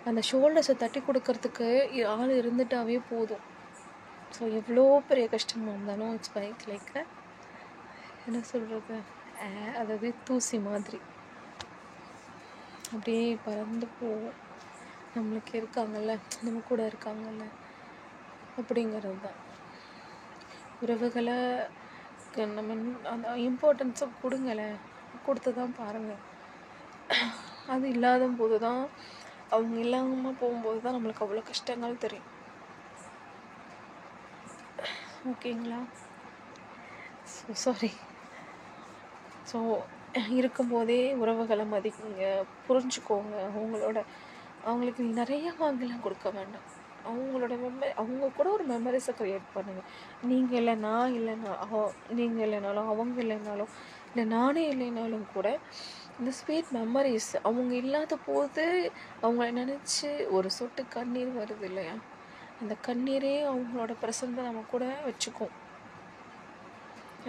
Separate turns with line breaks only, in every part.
அந்த ஷோல்டர்ஸை தட்டி கொடுக்கறதுக்கு ஆள் இருந்துட்டாவே போதும். ஸோ எவ்வளோ பெரிய கஷ்டமாக இருந்தாலும் இட்ஸ் லைக் என்ன சொல்கிறது, அதாவது தூசி மாதிரி அப்படியே பறந்து போகும். நம்மளுக்கு இருக்காங்கல்ல, நம்ம கூட இருக்காங்கல்ல, அப்படிங்கிறது தான். உறவுகளை நம்ம அந்த இம்பார்ட்டன்ஸை கொடுங்களேன், கொடுத்து தான் பாருங்கள். அது இல்லாத போது தான், அவங்க இல்லாமல் போகும்போது தான் நம்மளுக்கு அவ்வளோ கஷ்டங்கள் தெரியும். ஓகேங்களா? சாரி. ஸோ இருக்கும்போதே உறவுகளை மதிக்குங்க, புரிஞ்சுக்கோங்க. அவங்களுக்கு நிறைய வாங்கலாம் கொடுக்க வேண்டாம். அவங்களோட அவங்க கூட ஒரு மெமரிஸை க்ரியேட் பண்ணுங்கள். நீங்கள் இல்லை, நான் இல்லைனா, நீங்கள் இல்லைனாலும், அவங்க இல்லைனாலும், இல்லை நானே இல்லைனாலும் கூட இந்த ஸ்வீட் மெமரிஸ் அவங்க இல்லாத போது அவங்கள நினச்சி ஒரு சொட்டு கண்ணீர் வருது இல்லையா, அந்த கண்ணீரே அவங்களோட ப்ரெசண்ட்டை நம்ம கூட வச்சுக்கோம்.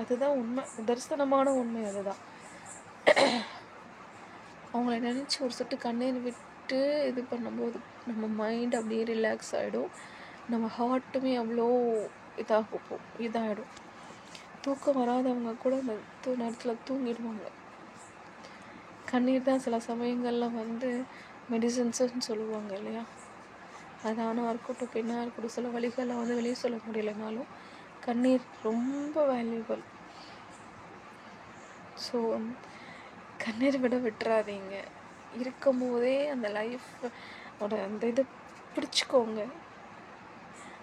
அதுதான் உண்மை, தரிசனமான உண்மை. அதுதான் அவங்கள நினச்சி ஒரு சொட்டு கண்ணீர் விட்டு இது பண்ணும்போது நம்ம மைண்ட் அப்படியே ரிலாக்ஸ் ஆகிடும். நம்ம ஹார்ட்டுமே அவ்வளோ இதாகிடும். தூக்கம் வராதவங்க கூட அந்த நேரத்தில் தூங்கிடுவாங்க. கண்ணீர் தான் சில சமயங்களில் மெடிசன்ஸுன்னு சொல்லுவாங்க இல்லையா. அது ஆணாக இருக்கட்டும், பெண்ணாக இருக்கட்டும், சில வழிகளில் வெளியே சொல்ல முடியலைனாலும் கண்ணீர் ரொம்ப வேல்யூபிள். ஸோ கண்ணீர் விட்டுறாதீங்க. இருக்கும்போதே அந்த லைஃபோட அந்த இதை பிடிச்சிக்கோங்க.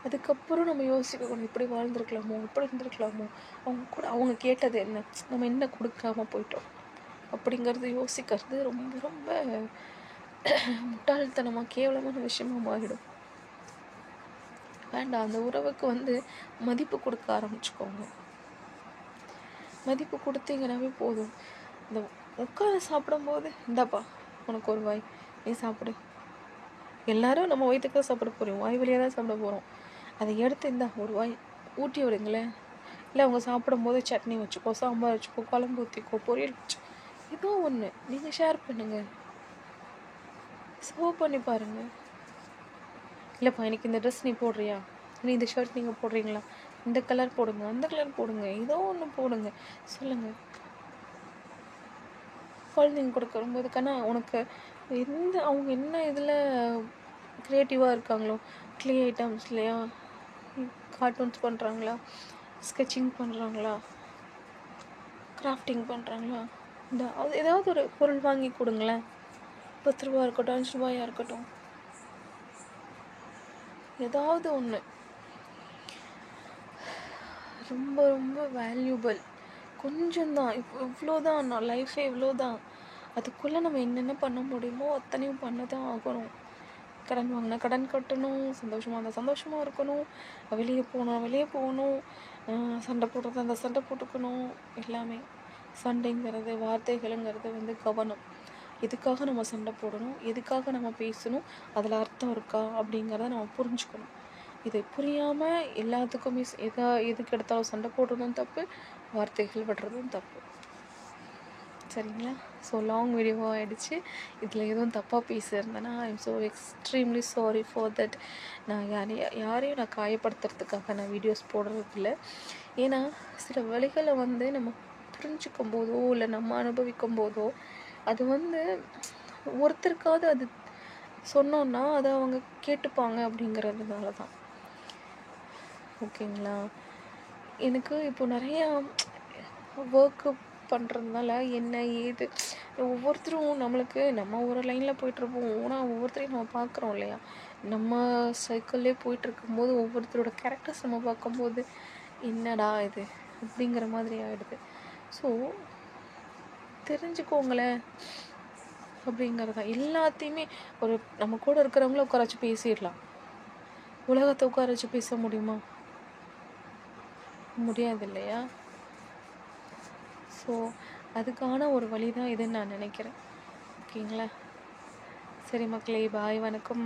அதுக்கப்புறம் நம்ம யோசிக்கணும், இப்படி வாழ்ந்துருக்கலாமோ, இப்படி இருந்திருக்கலாமோ, அவங்க கேட்டது என்ன, நம்ம என்ன கொடுக்காம போயிட்டோம் அப்படிங்கிறது யோசிக்கிறது ரொம்ப ரொம்ப முட்டாள்தனமாக கேவலமான விஷயமாக மாறிடும். வேண்டாம். அந்த உறவுக்கு மதிப்பு கொடுக்க ஆரம்பிச்சுக்கோங்க. மதிப்பு கொடுத்தீங்கன்னாவே போதும். இந்த உட்காந்து சாப்பிடும்போது, இந்தாப்பா உனக்கு ஒரு வாய், நீ சாப்பிடு. எல்லாரும் நம்ம வயிற்றுக்கு தான் சாப்பிட போகிறோம், வாய் வழியாக தான் சாப்பிட போகிறோம். அதை எடுத்து இந்தா ஒரு வாய் ஊட்டி விடுங்களேன். இல்லை அவங்க சாப்பிடும்போது சட்னி வச்சுக்கோ, சாம்பார் வச்சுக்கோ, குழம்பு ஊற்றிக்கோ, பொரியல் வச்சு, ஏதோ ஒன்று நீங்கள் ஷேர் பண்ணுங்கள், சர்வ் பண்ணி பாருங்கள். இல்லைப்பா எனக்கு இந்த ட்ரெஸ் நீ போடுறியா, நீ இந்த ஷர்ட் நீங்கள் போடுறீங்களா, இந்த கலர் போடுங்க, அந்த கலர் போடுங்க, ஏதோ ஒன்று போடுங்க, சொல்லுங்கள். குழந்தைங்க கொடுக்கும்போது கண்ணா உனக்கு அவங்க என்ன இதில் க்ரியேட்டிவாக இருக்காங்களோ, க்ளே ஐட்டம்ஸ் இல்லையா, கார்ட்டூன்ஸ் பண்ணுறாங்களா, ஸ்கெட்சிங் பண்ணுறாங்களா, கிராஃப்டிங் பண்ணுறாங்களா, அது ஏதாவது ஒரு பொருள் வாங்கி கொடுங்களேன். 10 ரூபா இருக்கட்டும், 5 ரூபாயாக இருக்கட்டும், ஏதாவது ஒன்று. ரொம்ப ரொம்ப வேல்யூபிள். கொஞ்சம்தான், இவ்வளோதான், நான் லைஃபே இவ்வளோதான். அதுக்குள்ளே நம்ம என்னென்ன பண்ண முடியுமோ அத்தனையும் பண்ண தான் ஆகணும். கடன் வாங்கினா கடன் கட்டணும், சந்தோஷமாக இருந்தால் சந்தோஷமாக இருக்கணும், வெளியே போகணும், சண்டை போடுறதா அந்த சண்டை போட்டுக்கணும். எல்லாமே சண்டைங்கிறது, வார்த்தைகளுங்கிறது கவனம். எதுக்காக நம்ம சண்டை போடணும், எதுக்காக நம்ம பேசணும், அதில் அர்த்தம் இருக்கா அப்படிங்கிறத நம்ம புரிஞ்சுக்கணும். இதை புரியாமல் எல்லாத்துக்குமே எதுக்கு எடுத்தாலும் சண்டை போடுறதும் தப்பு, வார்த்தைகள் விடுறதும் தப்பு. சரிங்களா? ஸோ லாங் வீடியோவாக ஆகிடுச்சு. இதில் எதுவும் தப்பாக பேசியிருந்தேன்னா I am so extremely sorry for that. நான் யாரையும் நான் காயப்படுத்துறதுக்காக நான் வீடியோஸ் போடுறதில்ல. ஏன்னா சில வழிகளை நம்ம புரிஞ்சுக்கும் போதோ இல்லை நம்ம அனுபவிக்கும் போதோ அது ஒருத்தருக்காவது அது சொன்னோன்னா அதை அவங்க கேட்டுப்பாங்க அப்படிங்கிறதுனால தான். ஓகேங்களா? எனக்கு இப்போ நிறையா ஒர்க்கு பண்ணுறதுனால என்ன ஏது ஒவ்வொருத்தரும் நம்ம ஒரு லைனில் போயிட்டுருப்போம். ஆனால் ஒவ்வொருத்தரையும் நம்ம பார்க்குறோம் இல்லையா, நம்ம சைக்கிள்லேயே போயிட்டுருக்கும்போது ஒவ்வொருத்தரோட கேரக்டர்ஸ் நம்ம பார்க்கும்போது என்னடா இது அப்படிங்கிற மாதிரி ஆகிடுது. ஸோ தெரிஞ்சுக்கோங்களேன் அப்படிங்கிறதா. எல்லாத்தையுமே நம்ம கூட இருக்கிறவங்கள உட்கார வச்சு பேசிடலாம். உலகத்தை உட்கார வச்சு பேச முடியுமா? முடியாது இல்லையா? ஸோ அதுக்கான ஒரு வழி தான் இதுன்னு நான் நினைக்கிறேன். ஓகேங்களா? சரி மக்களே, பாய், வணக்கம்.